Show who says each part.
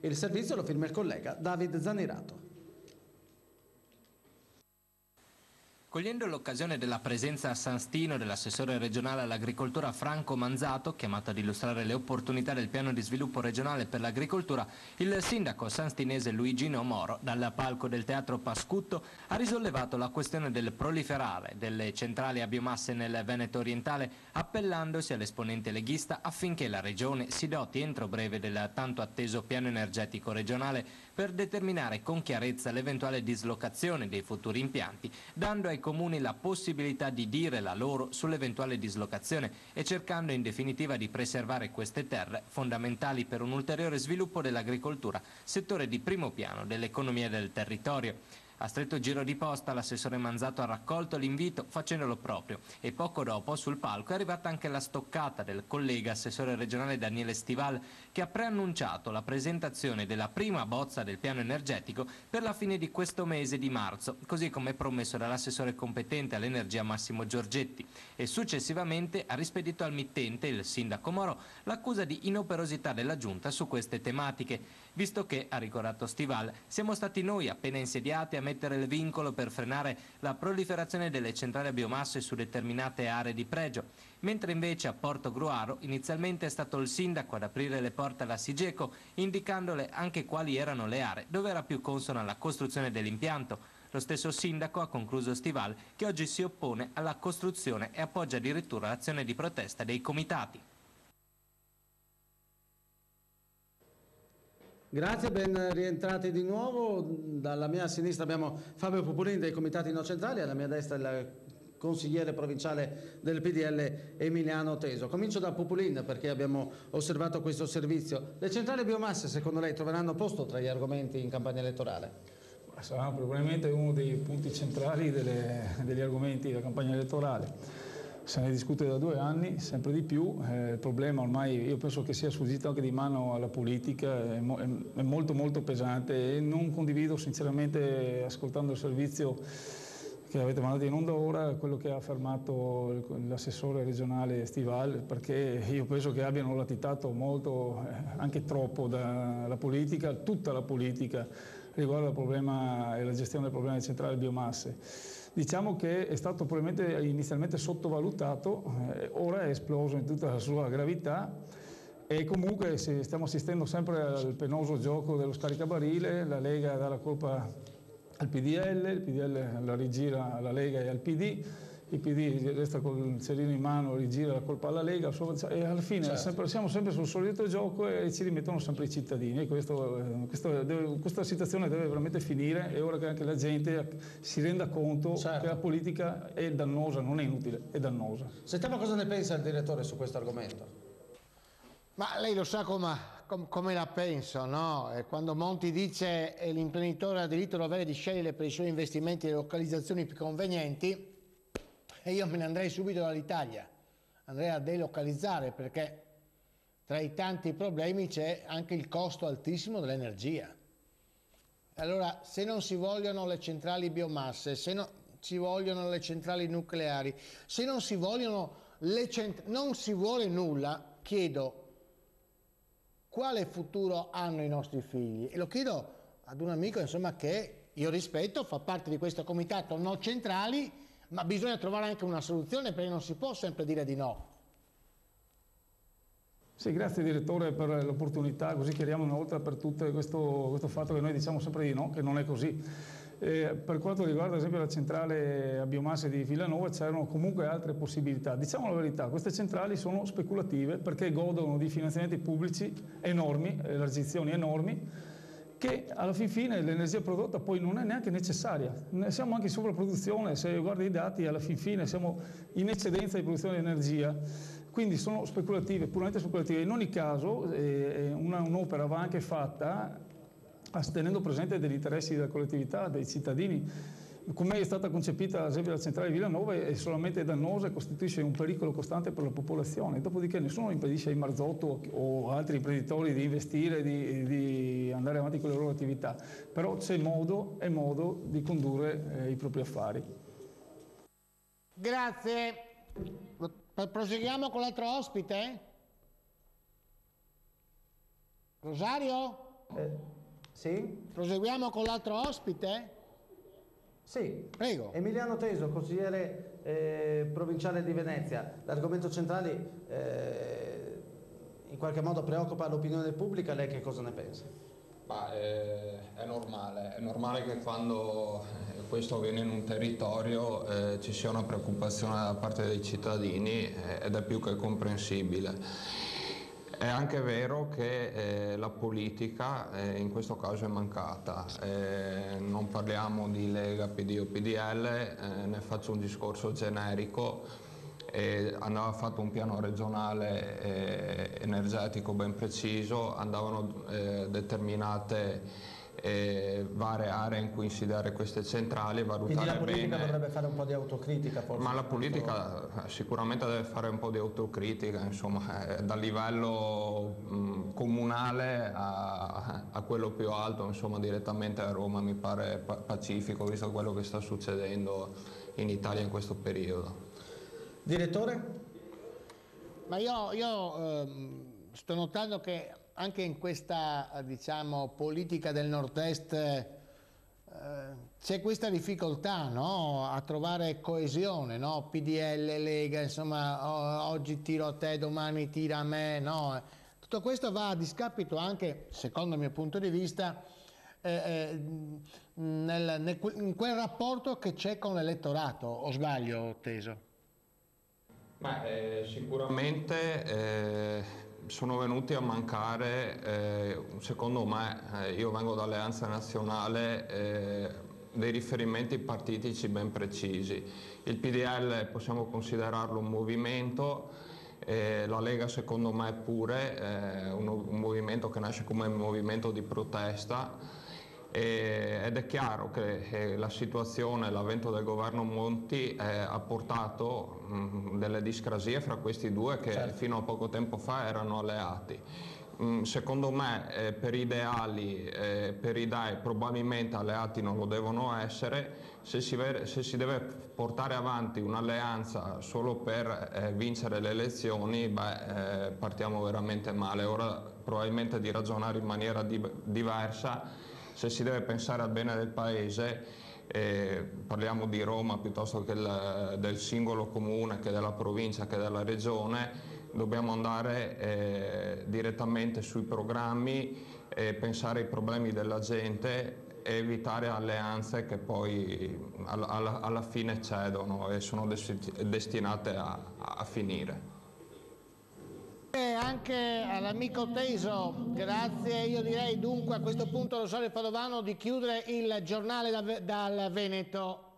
Speaker 1: Il servizio lo firma il collega David Zanirato.
Speaker 2: Cogliendo l'occasione della presenza a San Stino dell'assessore regionale all'agricoltura Franco Manzato, chiamato ad illustrare le opportunità del piano di sviluppo regionale per l'agricoltura, il sindaco sanstinese Luigino Moro, dal palco del Teatro Pascutto, ha risollevato la questione del proliferare delle centrali a biomasse nel Veneto orientale, appellandosi all'esponente leghista affinché la regione si doti entro breve del tanto atteso piano energetico regionale per determinare con chiarezza l'eventuale dislocazione dei futuri impianti, dando ai comuni la possibilità di dire la loro sull'eventuale dislocazione e cercando in definitiva di preservare queste terre fondamentali per un ulteriore sviluppo dell'agricoltura, settore di primo piano dell'economia del territorio. A stretto giro di posta l'assessore Manzato ha raccolto l'invito facendolo proprio e poco dopo sul palco è arrivata anche la stoccata del collega assessore regionale Daniele Stival, che ha preannunciato la presentazione della prima bozza del piano energetico per la fine di questo mese di marzo, così come promesso dall'assessore competente all'energia Massimo Giorgetti, e successivamente ha rispedito al mittente, il sindaco Moro, l'accusa di inoperosità della giunta su queste tematiche, visto che, ha ricordato Stival, siamo stati noi appena insediati a mettere il vincolo per frenare la proliferazione delle centrali a biomasse su determinate aree di pregio, mentre invece a Porto Gruaro inizialmente è stato il sindaco ad aprire le porte alla Sigeco, indicandole anche quali erano le aree dove era più consona la costruzione dell'impianto. Lo stesso sindaco ha concluso Stival che oggi si oppone alla costruzione e appoggia addirittura l'azione di protesta dei comitati.
Speaker 1: Grazie, ben rientrati di nuovo. Dalla mia sinistra abbiamo Fabio Pupulin dei Comitati No Centrali, alla mia destra il consigliere provinciale del PDL Emiliano Teso. Comincio da Pupulin perché abbiamo osservato questo servizio. Le centrali biomasse secondo lei troveranno posto tra gli argomenti in campagna elettorale?
Speaker 3: Sarà probabilmente uno dei punti centrali degli argomenti della campagna elettorale. Se ne discute da 2 anni, sempre di più. Il problema ormai io penso che sia sfuggito anche di mano alla politica, è molto molto pesante e non condivido sinceramente, ascoltando il servizio che avete mandato in onda ora, quello che ha affermato l'assessore regionale Stival, perché io penso che abbiano latitato molto, anche troppo, dalla politica, tutta la politica, riguardo al problema e la gestione del problema di centrali biomasse. Diciamo che è stato probabilmente inizialmente sottovalutato, ora è esploso in tutta la sua gravità e comunque stiamo assistendo sempre al penoso gioco dello scaricabarile. La Lega dà la colpa al PDL, il PDL la rigira alla Lega e al PD, il PD resta con il cerino in mano, rigira la colpa alla Lega e alla fine siamo sempre sul solito gioco e ci rimettono sempre i cittadini. E questa situazione deve veramente finire, è ora che anche la gente si renda conto che la politica è dannosa, non è inutile, è dannosa.
Speaker 1: Sentiamo cosa ne pensa il direttore su questo argomento.
Speaker 4: Ma lei lo sa come la penso, no? Quando Monti dice che l'imprenditore ha diritto e dovere di scegliere per i suoi investimenti le localizzazioni più convenienti, e io me ne andrei subito dall'Italia, andrei a delocalizzare, perché tra i tanti problemi c'è anche il costo altissimo dell'energia. Allora, se non si vogliono le centrali biomasse, se non si vogliono le centrali nucleari, se non si vogliono non si vuole nulla, chiedo quale futuro hanno i nostri figli, e lo chiedo ad un amico, insomma, che io rispetto, fa parte di questo comitato No Centrali, ma bisogna trovare anche una soluzione, perché non si può sempre dire di no.
Speaker 3: Sì, grazie direttore per l'opportunità, così chiariamo una volta per tutte questo fatto che noi diciamo sempre di no, che non è così. Per quanto riguarda ad esempio la centrale a biomasse di Villanova, c'erano comunque altre possibilità. Diciamo la verità, queste centrali sono speculative perché godono di finanziamenti pubblici enormi, elargizioni enormi, che alla fin fine l'energia prodotta poi non è neanche necessaria. Siamo anche in sovrapproduzione, se guardi i dati alla fin fine siamo in eccedenza di produzione di energia, quindi sono speculative, puramente speculative. In ogni caso un'opera va anche fatta tenendo presente degli interessi della collettività, dei cittadini. Come è stata concepita ad esempio la centrale di Villanova è solamente dannosa e costituisce un pericolo costante per la popolazione, dopodiché nessuno impedisce ai Marzotto o altri imprenditori di investire, di andare avanti con le loro attività, però c'è modo di condurre i propri affari.
Speaker 4: Grazie. Proseguiamo con l'altro ospite? Rosario?
Speaker 1: Sì?
Speaker 4: Proseguiamo con l'altro ospite?
Speaker 1: Sì.
Speaker 4: Prego.
Speaker 1: Emiliano Teso, consigliere provinciale di Venezia. L'argomento centrale in qualche modo preoccupa l'opinione pubblica, lei che cosa ne pensa?
Speaker 5: È normale che quando questo avviene in un territorio ci sia una preoccupazione da parte dei cittadini ed è più che comprensibile. È anche vero che la politica in questo caso è mancata, non parliamo di Lega, PD o PDL, ne faccio un discorso generico. Andava fatto un piano regionale energetico ben preciso, andavano determinate varie aree in cui insediare queste centrali, valutare
Speaker 1: Quindi la politica
Speaker 5: bene.
Speaker 1: dovrebbe fare un po' di autocritica forse?
Speaker 5: Ma la politica sicuramente deve fare un po' di autocritica, insomma, dal livello comunale a quello più alto, insomma, direttamente a Roma mi pare pacifico, visto quello che sta succedendo in Italia in questo periodo.
Speaker 1: Direttore?
Speaker 4: Ma io sto notando che anche in questa, diciamo, politica del nord-est c'è questa difficoltà, no? A trovare coesione, no? PDL, Lega, insomma, oggi tiro a te, domani tira a me, no? Tutto questo va a discapito anche, secondo il mio punto di vista, in quel rapporto che c'è con l'elettorato, o sbaglio, Teso?
Speaker 5: Sicuramente sono venuti a mancare, secondo me, io vengo da Alleanza Nazionale, dei riferimenti partitici ben precisi. Il PDL possiamo considerarlo un movimento, la Lega secondo me pure, un movimento che nasce come un movimento di protesta. Ed è chiaro che la situazione, l'avvento del governo Monti ha portato delle discrasie fra questi due che
Speaker 1: certo,
Speaker 5: fino a poco tempo fa erano alleati. Secondo me per ideali, per idee probabilmente alleati non lo devono essere. Se si deve portare avanti un'alleanza solo per vincere le elezioni, partiamo veramente male. Ora probabilmente di ragionare in maniera diversa. Se si deve pensare al bene del Paese, parliamo di Roma piuttosto che del singolo comune, che della provincia, che della regione, dobbiamo andare direttamente sui programmi, pensare ai problemi della gente e evitare alleanze che poi alla fine cedono e sono destinate a finire.
Speaker 4: Anche all'amico Teso, grazie. Io direi dunque a questo punto, Rosario Padovano, di chiudere il giornale dal Veneto.